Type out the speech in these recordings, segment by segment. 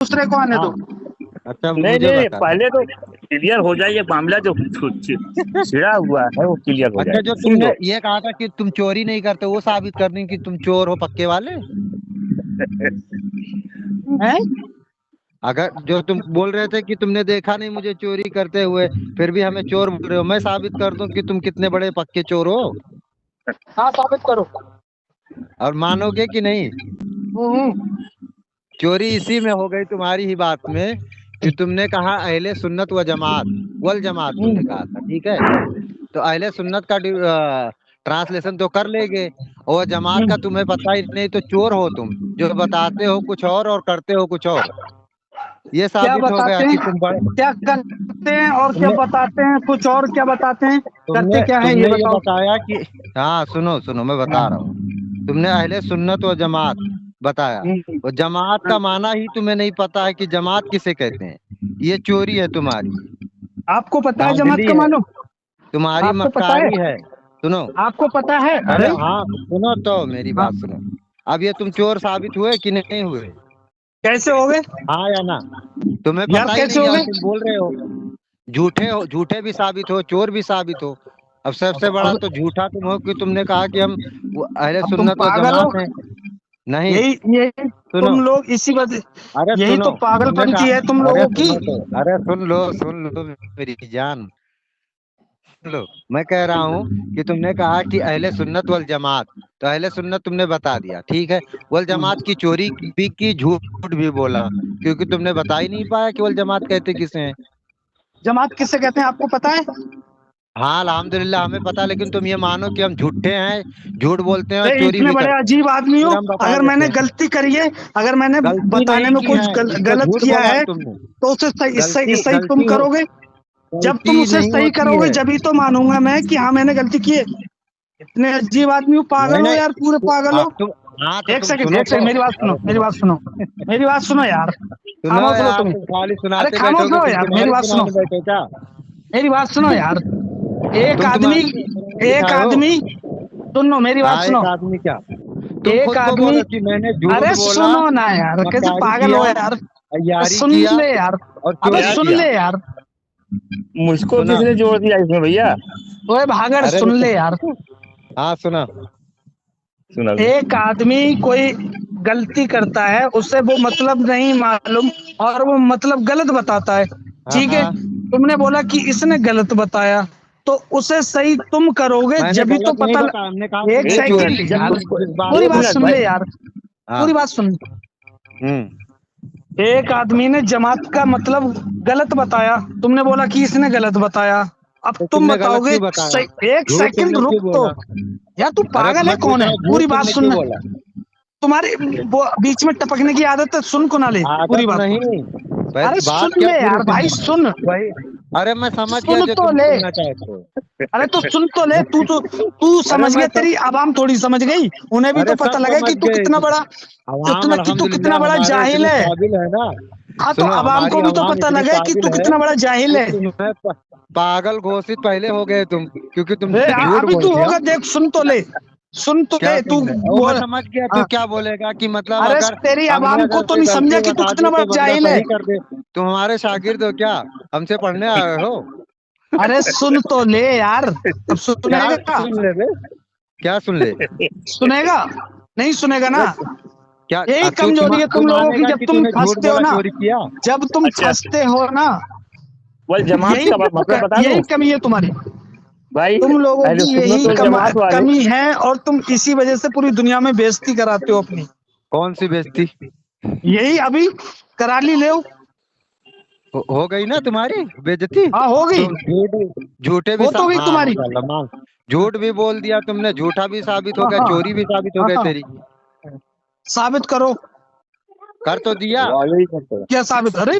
दूसरे को आने दो। अच्छा नहीं मुझे नहीं, बता। पहले तो क्लियर हो जाए ये मामला जो छिड़ा हुआ है वो क्लियर हो अच्छा जाए। जो सुन तुमने लो, ये कहा था कि तुम चोरी नहीं करते, वो साबित करनी कि तुम चोर हो पक्के वाले। हैं? अगर जो तुम बोल रहे थे कि तुमने देखा नहीं मुझे चोरी करते हुए, फिर भी हमें चोर बोल रहे हो, मैं साबित कर दूं कि तुम कितने बड़े पक्के चोर हो। हाँ साबित करो। और मानोगे कि नहीं। चोरी इसी में हो गई तुम्हारी ही बात में कि तुमने कहा अहले सुन्नत व जमात, वल जमात तुमने कहा था, ठीक है। तो अहले सुन्नत का ट्रांसलेशन तो कर लेंगे, और जमात का तुम्हें पता ही नहीं, तो चोर हो तुम, जो बताते हो कुछ और करते हो कुछ और। ये क्या साबित हो गया बताते कि हैं, तुम बड़े। क्या करते हैं और क्या तुमने बताते हैं कुछ और, क्या बताते हैं करते तुमने क्या है ये तुमने ये बताओ। बताया कि, हाँ सुनो सुनो मैं बता रहा हूँ। तुमने अहले सुन्नत व जमात बताया, और जमात का माना ही तुम्हें नहीं पता है कि जमात किसे कहते हैं। ये चोरी है तुम्हारी, आपको पता है जमात धांधली का है, मालूम? तुम्हारी आपको पता है? मक्कारी है। सुनो, आपको पता है? अरे अरे हाँ सुनो तो मेरी हाँ, बात सुनो। अब ये तुम चोर साबित हुए कि नहीं हुए, कैसे हो गए हाँ या ना। तुम्हें यार, पता ही कैसे नहीं हो है और गए? तुम बोल रहे हो। झूठे हो, झूठे भी साबित हो, चोर भी साबित हो। अब सबसे बड़ा अब तो झूठा तुम हो कि तुमने कहा कि हम अहले अब तुम सुन्नत व पागल हो। जमात हैं। नहीं, यही सुनो, तुम लोग इसी अरे यही सुनो, तो तुमने पागलपंती है तुम कहा, अरे लोगों की। सुनो तो, अरे सुन लो मेरी जान, सुन लो। मैं कह रहा हूँ कि तुमने कहा कि अहले सुन्नत वल जमात, तो अहले सुन्नत तुमने बता दिया, ठीक है। वल जमात की चोरी भी की, झूठ भी बोला, क्योंकि तुमने बता ही नहीं पाया कि वल जमात कहते किसे हैं। जमात किसे कहते हैं आपको पता है? हाँ अल्हम्दुलिल्लाह हमें पता, लेकिन तुम ये मानो कि हम झूठे हैं, झूठ बोलते हैं और अरे चोरी इतने भी बड़े करते हैं, अजीब आदमी हो। फिर हम बता अगर देते मैंने हैं। गलती करी है, अगर मैंने गलती बताने नहीं में की कुछ है, इसको गलत झूठ किया बोला है है तुमने। तो उसे सही सही गलती सही तुम गलती हो, करोगे। जब तुम गलती उसे नहीं सही होती करोगे है। जब तो मानूंगा मैं कि हाँ मैंने गलती की है। इतने अजीब आदमी हो, नहीं पागल हो नहीं, यार, पूरे पागल हो। तुम, हाँ तो एक तुम सेकंड सुनो एक तो। सेकंड, मेरी बात सुनो, अरे मेरी सुनो, बात सुनो, मेरी बात सुनो यार। सुनो खामोश रहो यार, तुम। तुम खाली अरे सुनाते खामोश बैठोगे, रहो तुम यार, मेरी तुम्हारी बात सुनो, सुनाने बैठे क्या। मेरी बात सुनो यार। एक तुम आदमी, तुम्हारी सुनाने एक बिठाए हो। आदमी, सुनो मेरी बात हाँ एक सुनो। आदमी क्या, तुम एक खुद को आदमी, बोलो कि मैंने झूठ अरे बोला, सुनो ना यार, कैसे मक्कारी पागल हो किया, यार। यारी सुन किया ले यार, और अबे चोरी यार सुन किया। ले यार। मुझको सुना, किसने जोड़ दिया इसमें भैया? ओए भागड़ अरे सुन ले यार। हाँ सुना। सुना। एक आदमी कोई गलती करता है, उसे वो मतलब नहीं मालूम और वो मतलब गलत बताता है, हाँ ठीक है। हाँ, तुमने बोला कि इसने गलत बताया, तो उसे सही तुम करोगे मैंने जब भी तो गलत नहीं पता बताया, हमने कहा एक तुमने एक चोरी सेकंड मिनट, की जब है, यार, तुमको, जिस बात पूरी एक को। बात मिनट सुन भाई। ले यार, हाँ, पूरी बात सुन। हम्म, एक आदमी ने जमात का मतलब गलत बताया, तुमने बोला कि इसने गलत बताया। अब तो तुम तुमने गलत बताओगे क्यों बताया, एक झूठ सेकंड तुमने रुक क्यों तो। बोला। यार तू अरे पागल है मैं कौन पूछ रहा है, हूँ, पूरी झूठ बात तुमने क्यों सुन। बोला। तुम्हारी बीच में टपकने की आदत है, सुन कुनाले पूरी आदत बात। नहीं, पहले अरे बात सुन क्या ले पूरी यार भाई, सुनना। सुन। वही, अरे मैं समझ गया सुन जो तो तुम ले। सुनना चाहते हो। अरे तो सुन तो ले, तू अरे समझ मैं गया, तेरी आवाम थोड़ी समझ गई। उन्हें भी तो अरे पता सब लगा समझ कि तू गए, कितना बड़ा, अवाम उतना कि तू कितना अल्हम्दुलिल्लाह बड़ा हमारे जाहिल इतने है। काबिल है ना। हाँ तो सुनो, अवाम हमारी को भी तो अवाम पता इतनी लगा कि काबिल तू है कितना बड़ा जाहिल कि है। तुम्हें पागल घोषित पहले हो गए तुम, क्योंकि तुम झूठ अभी तू बोलते हो। होगा, देख सुन तो ले, सुन तो क्या ले तू सुन ले, वो मैं बोल। समझ गया तू हाँ, क्या बोलेगा कि मतलब अरे अगर तेरी हमने आवाम को अगर तो कोई नहीं समझा गलती कि तू बता कितना दी बड़ा तो मतलब जाहिल है। सही कर दे। तुम हमारे शागिर्द हो क्या, हमसे पढ़ने आए हो। अरे सुन तो ले यार, अब क्या सुनेगा? सुन ले बे, क्या सुन ले। सुनेगा? नहीं सुनेगा ना। अरे क्या, यही कमजोरी है तू तुम लोगों की, मानेगा जब कि तुम तूने झूठ फंसते हो बोला, ना, चोरी किया। जब तुम अच्छा, फंसते हो ना, वल जमात यही का मतलब बता दूं यही कमी है तुम्हारी। भाई? तुम लोगों अहले की सुन्नत यही वल जमात वाले, कमी है, और तुम इसी वजह से पूरी दुनिया में बेइज्जती कराते हो अपनी। कौन सी बेइज्जती। यही अभी करा ली ले। हो गई ना तुम्हारी बेइज्जती। हाँ हो गई, तुम झूठ, झूठे भी हो तो गई हाँ तुम्हारी। माशाल्लाह मान, झूठ भी बोल दिया तुमने, झूठा भी साबित हो हाँ गया, हाँ चोरी भी साबित हो हाँ गई हाँ, तेरी। साबित करो। कर तो दिया, यही करते हैं। क्या साबित? अरे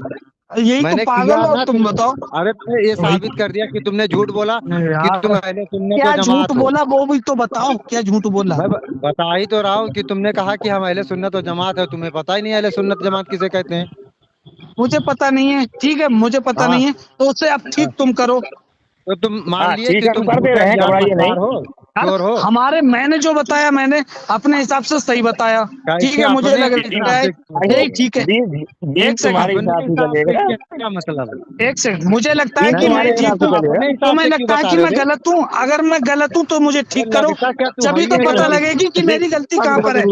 यही तो मैंने पागल किया हो ना तुम, तुम। बताओ। अरे तुमने ये वही साबित कर दिया कि तुमने झूठ बोला, कि यार, तुम अहले सुन्नत व क्या झूठ जमात हो। बोला वो भी तो बताओ, क्या झूठ बोला? मैं बता ही तो रहा हूँ कि तुमने कहा कि हम अहले सुन्नत व जमात है, तुम्हें पता ही नहीं अहले सुन्नत जमात किसे कहते हैं। मुझे पता नहीं है, ठीक है, मुझे पता हाँ, नहीं है, तो उससे अब हाँ। ठीक तुम करो। तो तुम मान हाँ लिए ठीक कि है, हम तुम कर दे झूठे रहे हैं, ज्ञान घबराइए नहीं। मतवार हो। चोर हो? हमारे मैंने जो बताया मैंने अपने हिसाब से सही बताया। ठीक कैसे है, मुझे अपने लग हिसाब रहा है से नहीं, ठीक है, दिन एक सेकंड, तुम्हारे अपने हिसाब से हिसाब से चलेगा। क्या मतलब है? एक सेकंड, मुझे लगता है दिन कि मैं तुम्हारे हिसाब ठीक से हूँ, चलेगा। अपने हिसाब तुम्हें से क्यों लगता है बता कि रहे मैं हो? गलत हूँ। अगर मैं गलत हूँ तो मुझे ठीक करो, लगता क्या तू तभी भाई तो है पता क्या? लगेगी कि मेरी गलती कहाँ पर है।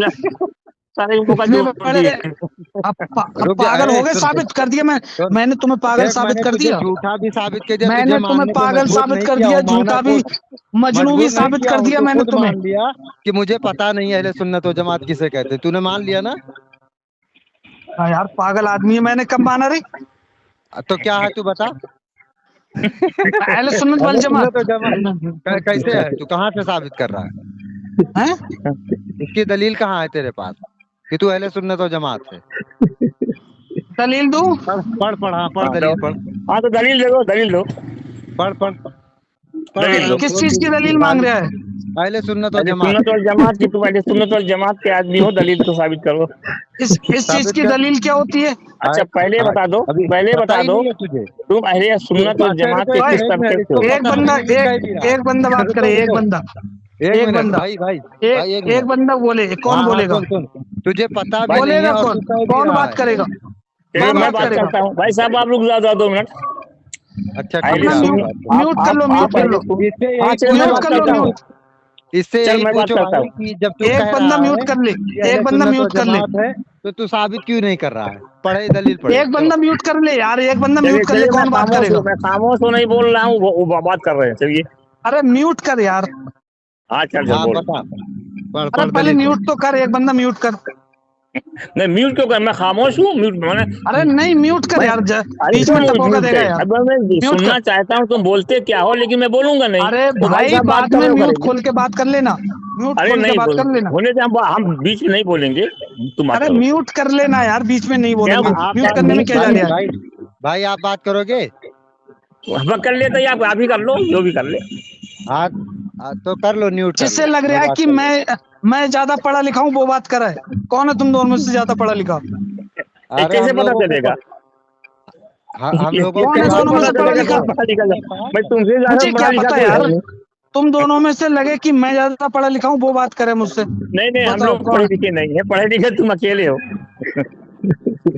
सारे इनको का इतने जोड़ बड़े दिए। अब रुक जा, पागल हो गए, सुन साबित कर दिया सुन। मैंने तुम्हें पागल देख, साबित मैंने कर तुझे दिया। झूठा भी साबित कर दिया, तुझे मैंने तुम्हें मानने पे पागल मजबूर साबित नहीं कर किया दिया, हूँ, माना झूठा भी खुद मजनू भी मजबूर नहीं साबित किया कर हूँ, दिया तू मैंने खुद तुम्हें। मान लिया कि मुझे पता नहीं है अहले सुन्नत व जमात किसे कहते हैं। तूने मान लिया ना? हाँ यार, पागल आदमी है, मैंने कब माना रे? तो क्या है तू बता। अहले सुन्नत वल अहले जमात सुन्नत व जमात कैसे है? तू कहाँ से साबित कर रहा है? है। इसकी दलील कहाँ है तेरे पास कि तू अहले सुन्नत व जमात है? दलील दूं? पढ़ पढ़ पढ़, हाँ पढ़, हाँ दलील पढ़। हाँ, तो दलील दे दो, दलील दो, पढ़ पढ़ पढ़ दलील दो। किस चीज की दलील मांग रहा है? अहले सुन्नत व अहले जमात सुन्नत वल जमात की, तुम अहले सुन्नत वल जमात के आदमी हो, दलील तो साबित करो। इस चीज साबित की कर। दलील क्या होती है? अच्छा, पहले हाँ, बता दो, अभी पहले पता बता ही दो, नहीं है तुझे। तुम अहले सुन्नत वल अच्छा जमात रुको, के एक किस मिनट, एक तबके मिनट, से इसको हो? एक पता बंदा नहीं है, कह भी रहा एक बंदा बात करे, रुको एक रुको, बंदा, एक एक मिनट बंदा, भाई भाई भाई, एक एक मिनट। बंदा बोले, कौन हाँ हाँ, बोलेगा? सुन सुन, तुझे पता भी भाई नहीं है बोलेगा और कौन? तू कह भी कौन रहा बात है। करेगा? चलिए, कौन मैं बात बात करेगा? करता हूँ। भाई साहब, आप रुक जाओ, 2 मिनट। अच्छा ठीक अहले अपना है, आप सुन्नत, बात करो। म्यूट कर लो, म्यूट आप कर अहले लो, सुन। इससे हाँ, यही चल मैं पूछो म्यूट बात कर लो, करता हूँ। म्यूट। इससे चल यही मैं बात पूछो करता भाई हूँ। कि जब तू एक कह बंदा रहा म्यूट है कर ले, कि एक अहले बंदा सुन्नत व म्यूट कर ले, जमात है, तो तू साबित क्यों नहीं कर रहा है? पढ़े, दलील पढ़े, एक चलो। बंदा म्यूट कर ले यार, एक बंदा चलिए म्यूट कर ले, चलिए, कौन बात करेगा? मैं खामोश हो नहीं बोल रहा हूँ, वो बात कर रहे हैं। चलिए, अरे म्यूट कर यार। हाँ चल चल हाँ बोल। बता, पढ़ अरे पढ़, पहले दलील पढ़। म्यूट तो कर, एक बंदा म्यूट कर। नहीं, म्यूट क्यों कर? मैं खामोश हूँ, म्यूट मैंने। अरे नहीं, म्यूट कर मैं यार, अरे बीच क्यों में टपोका म्यूट देगा करे? यार। अब मैं म्यूट कर। सुनना चाहता हूँ तुम बोलते क्या हो, लेकिन मैं बोलूंगा नहीं। अरे वो भाई भाई, साहब बात बाद कर में रहे हो, म्यूट करेंगे। खोल के बात कर लेना, म्यूट अरे खोल के नहीं बात बोल, कर लेना। होने दे, हम बीच में नहीं बोलेंगे। तुम बात अरे करो। म्यूट कर लेना यार, बीच में नहीं क्या बोलेंगे, आप म्यूट बात करने में क्या जा भाई रहा है? भाई भाई, आप बात करोगे? हम कर लेते, या आप ही कर लो, जो भी कर ले। हाँ, तो कर लो, न्यूट कर जिससे लो, लग रहा मैं है बात कि कर लूँ। मैं ज्यादा पढ़ा लिखा हूँ, वो बात कर रहा है। कौन है तुम दोनों में से ज्यादा पढ़ा लिखा? अरे कैसे हम पता लोगों को चलेगा? हम लोगों कौन को है कैसे दोनों में पता से पढ़ा चलेगा लिखा? कौन पढ़ा लिखा मेरे है? पास भाई तुमसे ज्यादा मुझे पढ़ा क्या लिखा पता कोई है यार, नहीं। तुम दोनों में से लगे कि मैं ज्यादा पढ़ा लिखा हूँ, वो बात करे मुझसे। नहीं नहीं, हम बताओ लोग कौन पढ़े है? लिखे नहीं है, पढ़े लिखे तुम अकेले हो।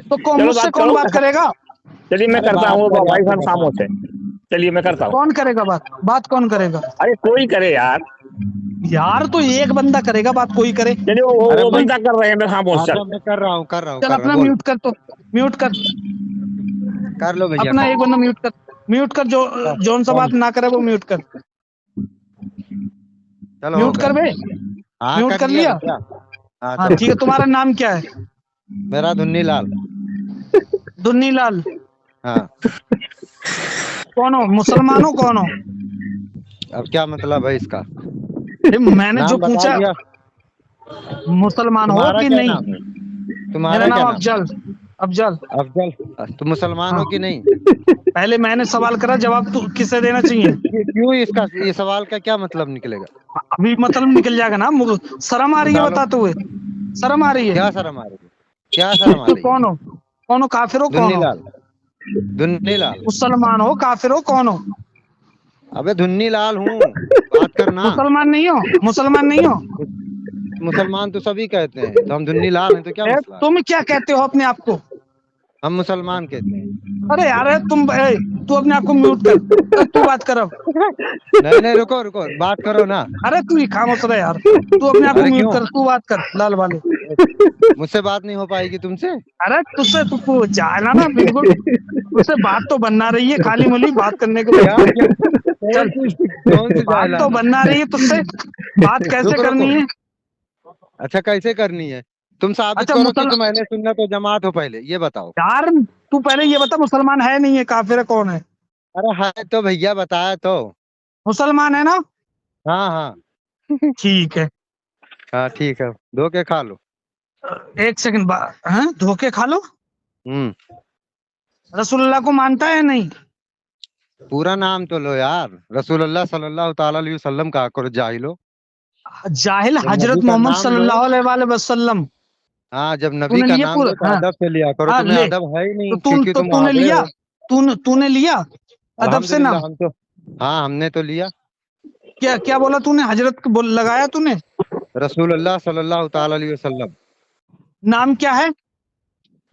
तो कौन, चलो मुझसे बात कौन करो। बात करेगा? चलिए मैं अरे करता बात हूँ, कर यार, भाई तू साहब बता। खामोश है। चलिए मैं करता हूँ। कौन करेगा बात? बात कौन करेगा? अरे कोई करे यार। यार तो एक बंदा करेगा बात, कोई करे। चलिए, अरे वो मैं, बंदा कर रहे हैं, मैं खामोश। चल अच्छा मैं कर रहा हूँ, कर रहा हूँ, चल कर रहा हूँ, अपना बोल। म्यूट कर, तो म्यूट कर, कर लो भैया, अपना कर एक लो। बंदा म्यूट कर, म्यूट कर, जो जोन सा बात चल, ना करे वो म्यूट कर। चलो हो म्यूट गया। कर बे, हाँ म्यूट कर कर लिया लिया। भैया। हाँ हाँ चलो। ठीक है, तुम्हारा नाम क्या है? मेरा धुन्नी लाल। दुन्नी लाल। हाँ, कौन हो, मुसलमान हो, कौन हो? अब क्या मतलब है इसका? अरे मैंने जो नाम बता पूछा, दिया। मुसलमान हो तुम्हारा कि क्या नहीं? नाम है? मेरा तुम्हारा क्या नाम नाम? अफजल। अफजल। अफजल। तुम मुसलमान हाँ, हो कि नहीं? पहले मैंने सवाल करा, जवाब तू किसे देना चाहिए? क्यों, इसका ये सवाल का क्या मतलब निकलेगा? अभी मतलब निकल जाएगा ना, शर्म आ रही है निकालो। बताते हुए? शर्म आ रही है? क्या शर्म आ रही है? क्या शर्म आ तो रही है? कौन हो, काफिर हो, कौन धुन्नी हो? लाल। धुन्नी लाल। मुसलमान हो, काफिर हो, कौन हो? अबे धुन्नी लाल हूँ, बात करना। मुसलमान नहीं हो? मुसलमान नहीं हो? मुसलमान तो सभी कहते हैं, तो हम धुन्नी लाल हैं, तो क्या मसला है? तुम क्या कहते हो अपने आप को? हम मुसलमान कहते हैं। अरे यार, तू अपने आप को म्यूट कर, तू बात कर अब। नहीं नहीं, रुको रुको, बात करो ना। अरे तू ही खामोश रहे यार, तू अपने आप को अरे म्यूट क्यों? कर, तू बात कर लाल वाले। मुझसे बात नहीं हो पाएगी तुमसे? अरे तुझसे तू जाना ना, बिल्कुल उससे बात तो बनना रही है, खाली मुली बात करने के क्या बाद। क्या? चल, कौन सी बात तो जायलाना? बनना रही है तुझसे, बात कैसे रुको रुको, करनी है? अच्छा कैसे करनी है? तुम साबित अच्छा करो कि तुम अहले सुन्नत व जमात हो, पहले ये बताओ। यार, तू पहले ये बता, मुसलमान है नहीं है, काफिर है, कौन है? अरे है तो भैया, बताया तो। मुसलमान है ना? हाँ हाँ। ठीक है। हाँ ठीक है, धो के खा लो। एक सेकंड, धोखे खा लो। हम्म। रसूलुल्लाह को मानता है नहीं? पूरा नाम तो लो यार, रसूलुल्लाह सल्लल्लाहु ताला अलैहि वसल्लम कहा करो, जाहिलो। जाहिल जब नबी हजरत का मोहम्मद नाम लो, सल्लल्लाहु अलैहि वसल्लम। हाँ जब नबी तूने का लिया नाम पूरा? लो तो हाँ अदब से लिया करो। हाँ, तुम्हें ले। अदब है ही तो नहीं, क्योंकि तुम तूने मुहावरे लिया, हो। तूने लिया अदब से अल्हम्दुलिल्लाह, नाम? हम तो, हाँ हमने तो लिया। क्या क्या बोला तूने? हजरत को बोल लगाया तूने? रसूलुल्लाह सल्लल्लाहु ताला अलैहि वसल्लम। नाम क्या है?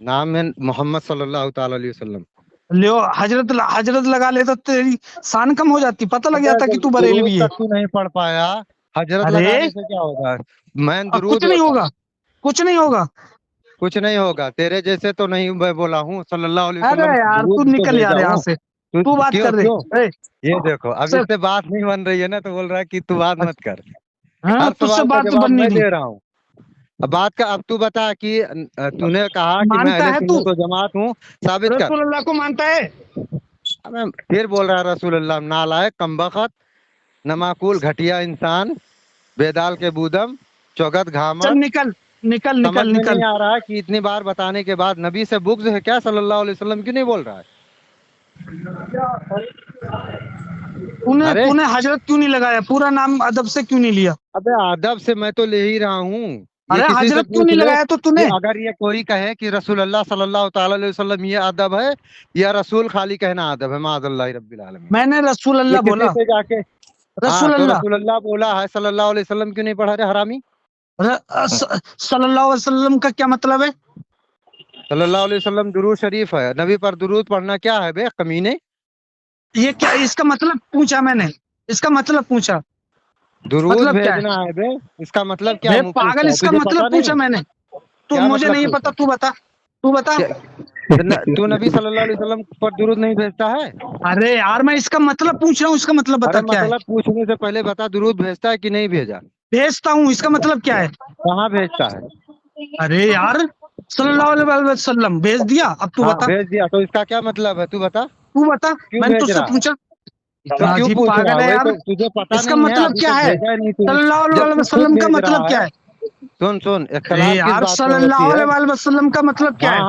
नाम है मोहम्मद सल्लल्लाहु ताला अलैहि वसल्लम। लियो, हजरत हजरत लगा लेता तेरी शान कम हो जाती, पता लग अबे जाता कि जब तू दुरूद बरेलवी है। तक तू नहीं पढ़ पाया, हजरत अरे लगाने से क्या होगा? मैं कुछ दुरूद नहीं होता है। होगा, कुछ नहीं होगा। कुछ नहीं होगा, तेरे जैसे तो नहीं मैं बोला हूँ सल्लल्लाहु अलैहि अरे वसल्लम, यार तू दुरूद तो निकल यार भेजा यहाँ हूँ। से, तू तू बात क्यों कर क्यों? रहे। ये देखो, अब सर, इससे बात नहीं बन रही है ना, तो बोल रहा है कि तू बात मत कर। हाँ हर तुझसे सवाल का बात जवाब बन नहीं मैं रही। दे रहा हूँ। अब बात का, अब तू बता कि तूने कहा कि मैं मानता अहले है तू? सुन्नत व जमात हूँ, साबित कर। रसूल अल्लाह को मानता है? अब मैं फिर बोल रहा है रसूलुल्लाह, नालायक, कमबख्त, नमाकुल, घटिया इंसान, बेदाल के बूदम, चौगत चल घामर। निकल, निकल समझ निकल में नहीं निकल। आ रहा है कि इतनी बार बताने के बाद नबी से बुग़्ज़ है क्या? सल्लल्लाहु अलैहि वसल्लम क्यों नहीं बोल रहा है? तूने अरे तूने हजरत क्यों नहीं लगाया? पूरा नाम अदब से क्यों नहीं लिया? अबे अदब से मैं तो ले ही रहा हूँ। ये अरे किसी से हजरत क्यों पूछ नहीं ले लगाया तो कि तूने? अगर ये कोई कहे कि रसूलुल्लाह सल्लल्लाहु ताला अलैहि वसल्लम ये अदब है, या रसूल खाली कहना अदब है, माअज़ल्लाहि रब्बिल आलमीन। मैंने रसूल ये अल्लाह किसी बोला। से जाके, हाँ रसूल तो अल्लाह। रसूलुल्लाह बोला है, सल्लल्लाहु अलैहि वसल्लम क्यों नहीं पढ़ा रे हरामी? सल्लल्लाहु अलैहि वसल्लम का क्या मतलब है? सल्लल्लाहु अलैहि वसल्लम दुरूद शरीफ है, नबी पर दुरूद पढ़ना क्या है बे कमीने? ये क्या, इसका मतलब पूछा मैंने, इसका मतलब पूछा, दुरूद मतलब क्या है? भेजना है बे, इसका मतलब क्या बे मुंह पागल, पूछता है? इसका तुझे मतलब पता नहीं पूछा है? मैंने। तो क्या मुझे मतलब नहीं पता, पूछा? तू बता, तू बता। क्या तू नबी सल्लल्लाहु अलैहि वसल्लम पर दुरूद नहीं भेजता है? अरे यार मैं इसका मतलब पूछ रहा हूँ, इसका मतलब अरे बता क्या है? मतलब पूछने से पहले बता, दुरूद भेजता है कि नहीं भेजा? भेजता हूँ, इसका मतलब क्या है? कहाँ भेजता है? अरे यार सल्लल्लाहु अलैहि वसल्लम भेज दिया, अब तू हाँ बता। भेज दिया, तो इसका क्या मतलब है? तू बता, तू बता, क्यों मैंने भेज तुझसे रहा है? पूछा। तो हाँ क्यों जी पूछ रहा पागल है? है वही यार। तो तुझे पता इसका नहीं है, मतलब अभी क्या तक है? भेजा ही नहीं तूने। सल्लल्लाहु जब अलैहि तू खुद वसल्लम का भेज मतलब रहा क्या है, है? सुन सुन, अरे इख्तलाफ किस यार बात पर होती सल्लल्लाहु है? अलैहि वसल्लम का मतलब क्या हाँ है?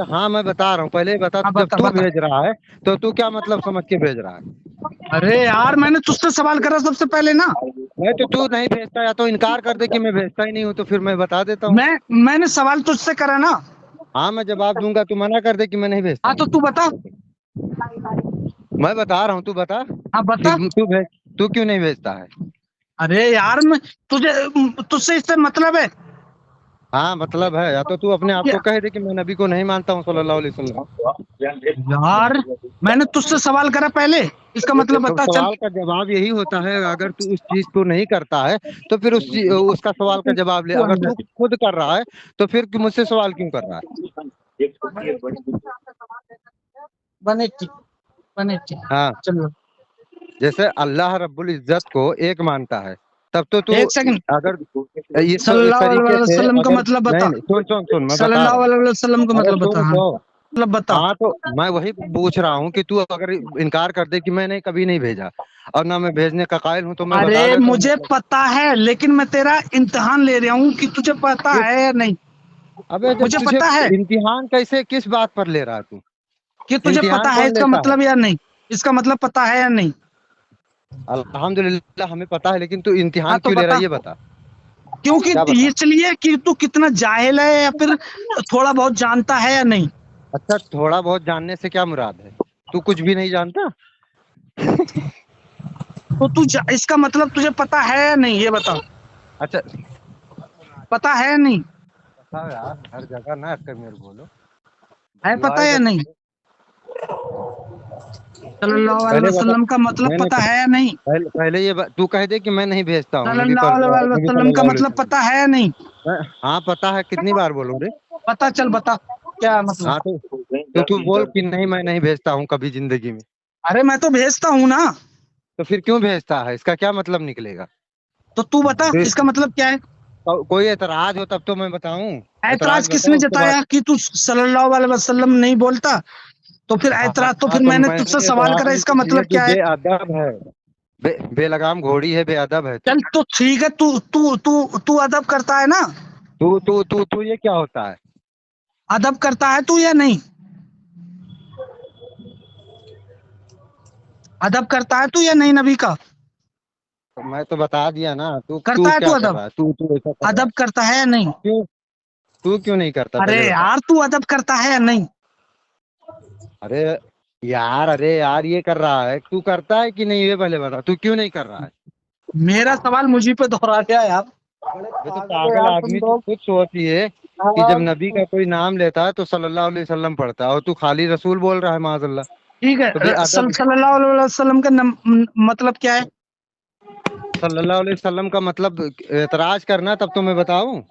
हाँ मैं बता रहा हूँ, पहले बता, हाँ जब बता तू बता। भेज रहा है तो तू क्या मतलब समझ के भेज रहा है? अरे यार मैंने तुझसे सवाल करा सबसे पहले ना। नहीं तो तू नहीं भेजता, या तो इनकार कर दे कि मैं भेजता ही नहीं हूँ, तो फिर मैं बता देता हूँ। मैंने सवाल तुझसे करा ना। हाँ मैं जवाब दूंगा, तू मना कर दे कि मैं नहीं भेजता हाँ तो हूँ। तू बता। मैं बता रहा हूँ, तू बता हाँ कि बता। तू क्यों नहीं भेजता है? अरे यार मैं तुझे, तुझसे इससे मतलब है हाँ मतलब है, या तो तू अपने आप को क्या? कह दे कि मैं नबी को नहीं मानता हूँ सल्लल्लाहु अलैहि वसल्लम। यार मैंने तुझसे सवाल करा पहले, इसका मतलब तो बता चल। सवाल का जवाब यही होता है, अगर तू उस चीज को नहीं करता है तो फिर उसका सवाल का जवाब ले। तू अगर अंदर। तू खुद कर रहा है तो फिर मुझसे सवाल क्यों कर रहा है? बने ठीक, बने ठीक। हाँ, चलो जैसे अल्लाह रब्बुल इज्जत को एक मानता है, तब तो तू, एक सेकंड। अगर इस सल्लल्लाहु तरीके अलैहि से वसल्लम का अगर, मतलब बता। नहीं नहीं, सुन सुन सुन, मैं बता रहा सल्लल्लाहु हूँ। अलैहि वसल्लम का अरे मतलब बता, सुन हाँ तो, मतलब बता। हाँ तो मैं वही पूछ रहा हूँ कि तू अगर इनकार कर दे कि मैंने कभी नहीं भेजा और ना मैं भेजने का कायल हूँ, तो मैं अरे बता देता हूँ मुझे मतलब। पता है, लेकिन मैं तेरा इम्तिहान ले रहा हूँ कि तुझे पता किस, है या नहीं। अबे जब मुझे तुझे पता है इम्तिहान कैसे, किस बात पर ले रहा है तू? कि तुझे इम्तिहान पता है, कौन इसका लेता है? मतलब या नहीं, इसका मतलब पता है या नहीं। अल्हम्दुलिल्लाह हमें पता है, लेकिन तू हाँ इम्तिहान तो क्यों ले रहा बता। है ये बता। क्योंकि क्या बता? इसलिए कि तू कितना जाहिल है, या फिर थोड़ा बहुत जानता है या नहीं। अच्छा, थोड़ा बहुत जानने से क्या मुराद है? तू कुछ भी नहीं जानता? तो इसका मतलब तुझे पता है या नहीं, ये बता। अच्छा पता है या नहीं? बताओ यार, हर जगह ना कर मेरे बोलो, है पता दुआएं है या नहीं? करते। सल्लल्लाहु अलैहि पहले बता, वसल्लम का मतलब मैंने पता है या नहीं? पहले तू कह दे कि मैं नहीं भेजता हूँ नबी सल्लल्लाहु पर, अलैहि नबी वसल्लम का सल्लल्लाहु अलैहि मतलब वसल्लम। पता है या नहीं? हाँ पता है, कितनी बार बोलूं रे? पता, चल बता क्या मतलब। हाँ तो तू बोल कि नहीं मैं नहीं भेजता हूँ कभी जिंदगी में। अरे मैं तो भेजता हूँ ना। तो फिर क्यों भेजता है, इसका क्या मतलब निकलेगा? तो तू बता फिर इसका मतलब क्या है? कोई एतराज हो तब तो मैं बताऊं। ऐतराज एतराज बता, किसने उसके बाद। जताया कि तू सल्लल्लाहु अलैहि वसल्लम नहीं बोलता? तो फिर ऐतराज, तो हाँ फिर तो मैंने तुझसे मैंने सवाल एतराज करा, इसका नहीं किया मतलब कि क्या है? बेअदब है, बेलगाम घोड़ी है, बेअदब है तू। चल तो ठीक है, तू तू तू तू अदब करता है ना? तू ये क्या होता है? अदब करता है तू या नहीं? अदब करता है तू या नहीं नबी का? तो मैं तो बता दिया ना, तू करता तू है तू क्या कर अदब? रहा है, तू ऐसा कर रहा है। अदब करता है या नहीं? क्यों? तू क्यों नहीं करता अरे पहले बता। यार तू अदब करता है या नहीं? अरे यार, अरे यार, ये कर रहा है, तू करता है कि नहीं ये पहले बता, तू क्यों नहीं कर रहा है? मेरा सवाल मुझी पे दोहरा दिया यार, बड़े ये तो पागल हो पागल यार तुम आदमी, तू लोग। खुद सोचिए कि जब हाँ, नबी का कोई नाम लेता है तो सल्लल्लाहु अलैहि वसल्लम पढ़ता है, और तू खाली रसूल बोल रहा है माज़अल्लाह। ठीक है। तो बेअदब। सल्लल्लाहु अलैहि वसल्लम का मतलब क्या है? सल्लल्लाहु अलैहि वसल्लम का मतलब एतराज करना, तब तो मैं बताऊं।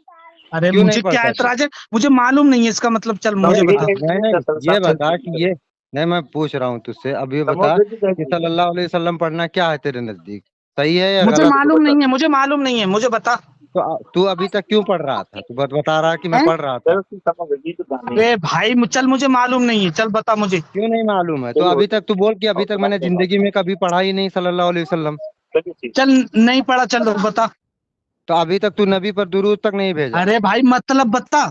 अरे क्यों नहीं मुझे क्या पढ़ता तू? एतराज है, मुझे मालूम नहीं है इसका मतलब, चल मुझे नहीं, बता। नहीं, नहीं, ये बता कि ये, नहीं, मैं पूछ रहा हूँ तुझसे, अब ये बता कि सल्लल्लाहु अलैहि वसल्लम पढ़ना क्या है तेरे नजदीक, सही है या मुझे गलत? मालूम नहीं है, मुझे मालूम नहीं है, मुझे बता। तो तू अभी तक क्यों पढ़ रहा था? तू बता रहा है कि मैं हैं? पढ़ रहा था। अरे भाई चल, मुझे मालूम नहीं है, चल बता मुझे। क्यों नहीं मालूम है? तो अभी तक तू बोल कि अभी तक मैंने जिंदगी में कभी पढ़ा ही नहीं सल्लल्लाहु अलैहि वसल्लम। चल नहीं पढ़ा, चल बता। तो अभी तक तू नबी पर दुरूद तक नहीं भेजा। अरे भाई मतलब बता।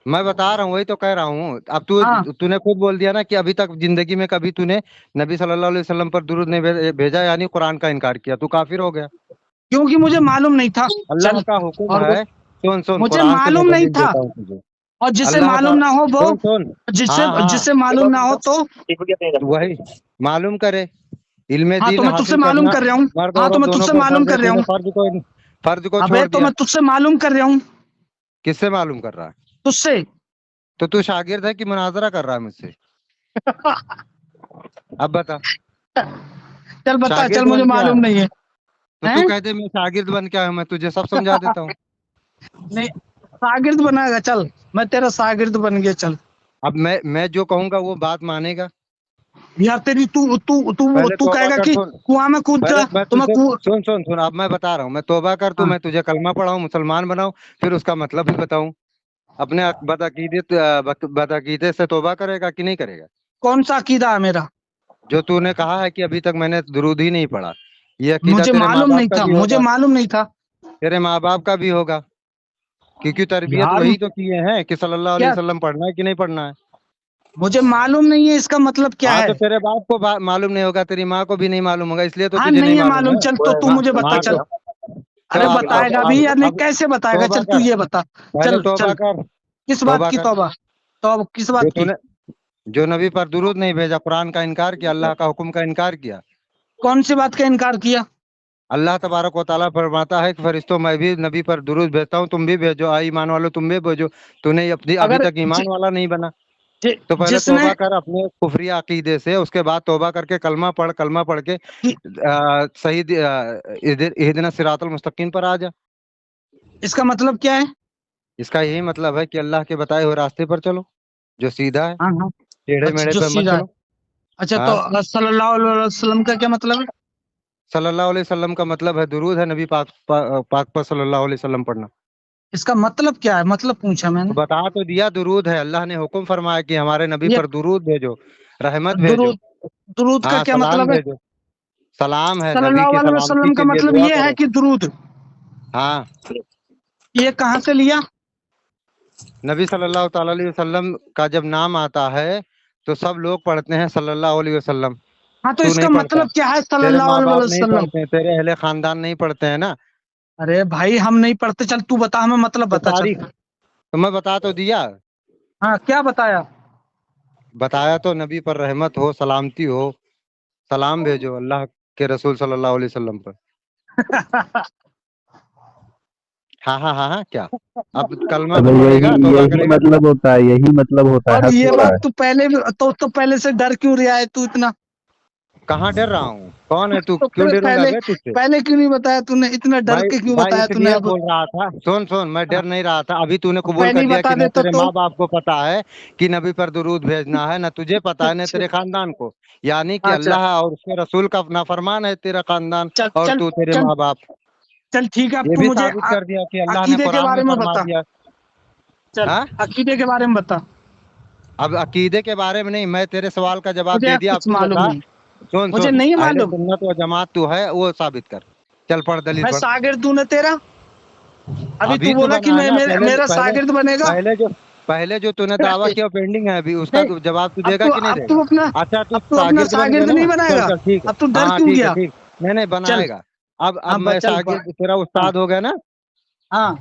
मैं बता रहा हूँ, वही तो कह रहा हूँ। अब हाँ, तूने खुद बोल दिया ना कि अभी तक जिंदगी में कभी तूने नबी सल्लल्लाहु अलैहि वसल्लम पर दुरूद नहीं भेजा, यानी कुरान का इनकार किया। तू काफिर हो गया। क्योंकि मुझे मालूम नहीं था। अल्लाह चल। का हुक्म और कुछ? है, सुन सुन, मुझे कुरान से मैं मालूम नहीं दलील था। देता हूँ तुझे। और जिसे अल्लाह का, मालूम ना हो वो, सुन सुन, जिससे हाँ हाँ, जिसे मालूम ना हो तो। वही मालूम करे। इल्मे हाँ तो दीन मैं तुझसे हासिल मालूम करना कर रहा हूँ। मर्द हाँ तो औरत मैं दोनों तुझसे पर मालूम फर्ज है। कर रहा तूने हूँ। फर्ज को अबे छोड़ तो दिया। मैं तुझसे मालूम कर रहा हूँ। किससे मालूम कर रहा है? तुझसे। तो तू शागिर्द है कि मुनाजरा कर रहा है मुझसे? अब बता। चल बता, चल शागिर्द मुझे बन क्या मालूम है? नहीं है। तो तू हैं? कह दे मैं शागिर्द बन क्या हूँ, मैं तुझे सब समझा देता हूँ। नहीं, शागिर्द बनाएगा, चल। मैं तेरा शागिर्द बन गया, चल। अब मैं जो कहूंगा वो बात मानेगा? यार तेरी तू तू तू पहले तू तौबा कहेगा कर, कि सुन। कुआं में कूद पहले जा मैं तो मैं तुझे, कुआं। सुन सुन सुन, अब मैं बता रहा हूँ। मैं तौबा कर, तो हाँ, मैं तुझे कलमा पढ़ाऊं, मुसलमान बनाऊं, फिर उसका मतलब भी बताऊं। अपने बदअकीदे से तौबा करेगा कि नहीं करेगा? कौन सा अकीदा है मेरा? जो तूने कहा है कि अभी तक मैंने दुरूद ही नहीं पढ़ा, ये अकीदा मुझे तेरे माँ मालूम बाप नहीं का था, भी मुझे होगा। मालूम नहीं था। तेरे माँ बाप का भी होगा, क्योंकि तरबियत यार वही तो किए हैं कि सल्लल्लाहु अलैहि क्या, वसल्लम पढ़ना है कि नहीं पढ़ना है। मुझे मालूम नहीं है इसका मतलब क्या हाँ, है? तो तेरे बाप को मालूम नहीं होगा, तेरी माँ को भी नहीं मालूम होगा, इसलिए तो हाँ तुझे नहीं नहीं है मालूम मालूम, है। चल तो तू हाँ मुझे बता, हाँ, चल। तो अरे अब बताएगा भी या नहीं, अब कैसे बताएगा, तौबा चल तू कर, ये बता। पहले चल तौबा चल। कर, किस बात तौबा की कर। तौबा? तो किस जो बात की? तूने जो नबी पर दुरूद नहीं भेजा, कुरान का इनकार किया, अल्लाह का हुक्म का इनकार किया। कौन सी बात का इनकार किया? अल्लाह तबारक व तआला फरमाता है कि फरिश्तों, मैं भी नबी पर दुरूद भेजता हूँ, तुम भी भेजो, आई ईमान वालों तुम भी भेजो। तूने अपनी अभी अगर तक ईमान वाला नहीं बना। तो पहले जिसने तौबा कर अपने कुफरी अकीदे से, उसके बाद तौबा करके कलमा पढ़, कलमा पढ़ के कि- सही इहदिना सिरातल मुस्तकीम पर आ जा। इसका मतलब क्या है? इसका यही मतलब है कि अल्लाह के बताए हुए रास्ते पर चलो, जो सीधा है, हाँ हाँ। टेढ़े अच्छा मेढ़े जो पे मत सीधा है। चलो। अच्छा तो हाँ, सल्लल्लाहु अलैहि वसल्लम का क्या मतलब है? सल्लल्लाहु अलैहि वसल्लम का मतलब है दुरूद है, नबी पाक पर सल्लल्लाहु अलैहि वसल्लम पढ़ना। इसका मतलब क्या है, मतलब पूछा तो मैंने। बता तो दिया, दुरूद है। अल्लाह ने हुक्म फरमाया कि हमारे नबी ये पर दुरूद भेजो, रहमत भेजो। दुरूद, दुरूद का हाँ, क्या सलाम मतलब है? भेजो। सलाम है, नबी सल्लल्लाहु की अलैहि सलामती वसल्लम के का लिए मतलब दुआ ये है करो। कि दुरूद। हाँ, ये कहाँ से लिया? नबी सल्लल्लाहु ताला अलैहि वसल्लम का जब नाम आता है तो सब लोग पढ़ते हैं सल्लल्लाहु अलैहि वसल्लम। हाँ तो तू इसका नहीं पढ़ता, मतलब क्या है तेरे सल्लल्लाहु माँ अलैहि बाप नहीं वसल्लम? पढ़ते हैं, तेरे अहले खानदान नहीं पढ़ते हैं ना। अरे भाई हम नहीं पढ़ते, चल तू बता, हमें मतलब तो बता, चल। तारीख, तो मैं बता तो दिया। हाँ क्या बताया? बताया तो नबी पर रहमत हो, सलामती हो, सलाम भेजो अल्लाह के रसूल सल्लल्लाहु अलैहि वसल्लम पर। हाँ हाँ हाँ हाँ, क्या? अब कलमा अबे तो यही पढ़ेगा, तौबा यही करेगा। मतलब होता है, यही मतलब होता और है, हद ये हो रहा बात है। तू पहले भी तो पहले से डर क्यों रहा है तू इतना? कहाँ डर रहा हूँ? कौन है तू? तो क्यों फिर डरूंगा पहले बे तुझसे? पहले क्यों नहीं बताया तूने, इतना डर भाई, के क्यों भाई बताया तूने इसलिए अब? बोल रहा था, सुन सुन, मैं डर नहीं रहा था। अभी तूने कबूल पहले कर ही लिया बता कि न देता तेरे तो। माँ बाप को पता है कि नबी पर दुरूद भेजना है, न तुझे पता है, न अच्छा। तेरे खानदान को। यानी कि अच्छा अल्लाह और उसके रसूल का नाफरमान है तेरा खानदान, चल और चल तू, तेरे चल। माँ बाप। चल ठीक है, अब ये तू भी मुझे साबित कर दिया कि अल्लाह ने अकीदे के कुरान में बारे में फरमा बता। दिया। चल हाँ, अकीदे के बारे में बता। अब अकीदे के बारे में नहीं, मैं तेरे सवाल का जवाब मुझे दे दिया, अब कुछ तू मालूम बता। नहीं। सुन मुझे सुन, नहीं अहले मालूम। सुन्नत व जमात तू है, वो साबित कर। चल पढ़, दलील मैं पढ़। शागिर्द हूं ना तेरा? अभी तू अभी तो बोला कि बना है मैं ना, पहले मेरा पहले शागिर्द बनेगा। पहले जो तूने दावा किया पेंडिंग है, अभी उसका नहीं, जवाब तू देगा कि नहीं अब तू देगा? अपना अच्छा, तू अब तू अपना शागिर्द बन गया शागिर्द ना? नहीं चल बनाएगा। चल, ठीक है। अब तू हाँ डर हाँ, क्यों ठीक है, गया? ठीक। नहीं नहीं, चल। बनाएगा। अब हाँ मैं चल शागिर्द, तेरा हाँ उस्ताद हो गया ना। हाँ।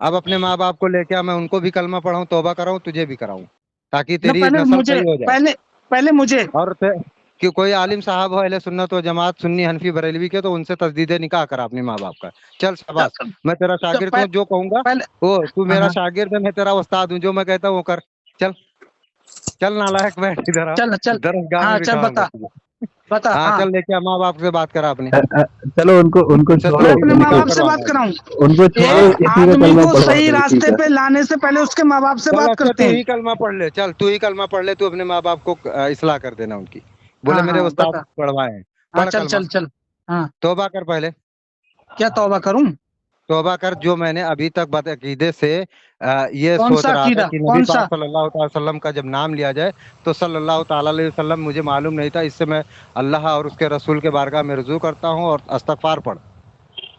अब अपने माँ बाप को लेके आ, मैं उनको भी कलमा पढ़ाऊँ, तौबा कराऊँ, तुझे भी कराऊँ, ताकि ना तेरी पहले नस्ल मुझे, सही हो जाए। पहले पहले मुझे। और ते, कि कोई आलिम साहब हो अहले सुन्नत व जमात सुन्नी हनफी बरेलवी के, तो उनसे तस्दीद निकाह करा अपने माँ बाप का। चल शाबाश, मैं तेरा शागिर्द हूँ, जो कहूंगा पहले ओ तू मेरा हाँ, शागिर्द है, मैं तेरा उस्ताद हूँ, जो मैं कहता हूँ वो कर। चल चल नालायक, बैठ इधर आ, चल चल दरसगाह में हाँ चल बिठाऊंगा बता तुझे। बता हाँ हाँ। चल, लेके माँ बाप से बात करा अपने। चलो उनको उनको चल मैं छोड़ो, तेरी अपने भी माँ निकाह बाप से करवाना बात है। कराऊं? उनको छोड़ो, एक इसी का आदमी कलमा को पढ़वा सही दो, ठीक रास्ते है। पे लाने से पहले उसके माँ बाप से चल बात अच्छा, करते तू हैं। ही कलमा पढ़ ले, चल तू ही कलमा पढ़ ले, तू अपने माँ बाप को इस्लाह कर देना उनकी। बोले हाँ मेरे हाँ उस्ताद बता। पढ़वाए हैं। हाँ पढ़ चल कलमा, चल चल। हाँ तौबा कर पहले। क्या तौबा करूं? तौबा कर, जो मैंने अभी तक बदअकीदे से ये कौन सोच सा रहा था अकीदा? कि नबी कौन सा? पाक सल्लल्लाहु अलैहि वसल्लम का जब नाम लिया जाए तो सल्लल्लाहु ताला अलैहि वसल्लम मुझे मालूम नहीं था। इससे मैं अल्लाह और उसके रसूल के बारगाह में रुजू करता हूँ और अस्तगफार पढ़,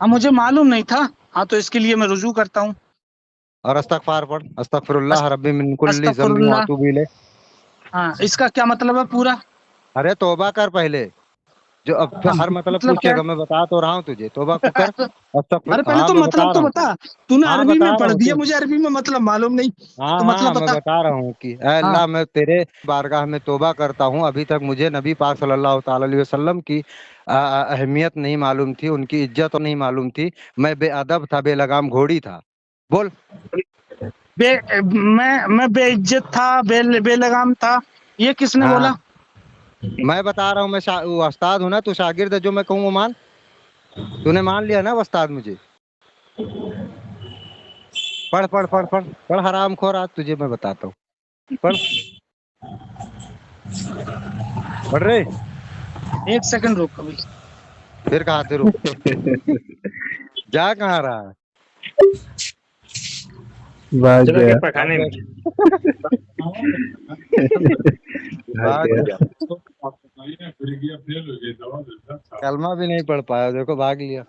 हाँ मुझे मालूम नहीं था। हाँ तो इसके लिए मैं रुजू करता हूँ। और अस्तगफार पढ़, अस्तगफिरुल्लाह रब्बी मिन कुल्ली ज़म्बिन व अस्तगफिरुल्लाह। अतूबु इलैह। हाँ इसका क्या मतलब है पूरा? अरे तौबा कर पहले, जो अब तो हाँ हर मतलब मतलब क्या पूछेगा, मैं बता तो रहा हूँ तुझे, तौबा को कर। है? अस्तगफिर, अरे पहले हाँ तो मैं मतलब बता तो रहा हूँ बता। तुझे। तूने हाँ अरबी बता में रहा पढ़ हूँ दिया, तू। मुझे अरबी में मतलब मालूम नहीं। हाँ तो हाँ, मतलब मैं बता। बता रहा हूँ कि ऐ हाँ अल्लाह, मैं तेरे बारगाह में तौबा करता हूँ, अभी तक मुझे नबी पाक सल्लल्लाहु ताला अलैहि वसल्लम की अहमियत नहीं मालूम थी, उनकी इज्जत नहीं मालूम थी। मैं बेअदब था, बेलगाम घोड़ी था। बोल। बे मैं बेइज्जत था, बेलगाम था, ये किसने हाँ, बोला? मैं बता रहा हूँ, मैं वो उस्ताद हूँ ना, तू शागिर्द है, जो मैं कहूँ वो मान। तूने मान लिया ना वो उस्ताद मुझे। पढ़ पढ़ पढ़ पढ़ पढ़, हराम खोर, आज तुझे मैं बताता हूँ। पढ़, पढ़ रे। एक सेकंड रुक अभी। फिर कहाँ से रुक, जा कहाँ रहा है? भाग चलो क्या गया, अब पठाने में। देख, भाग भाग गया। गया, कलमा भी नहीं पढ़ पाया, देखो भाग लिया।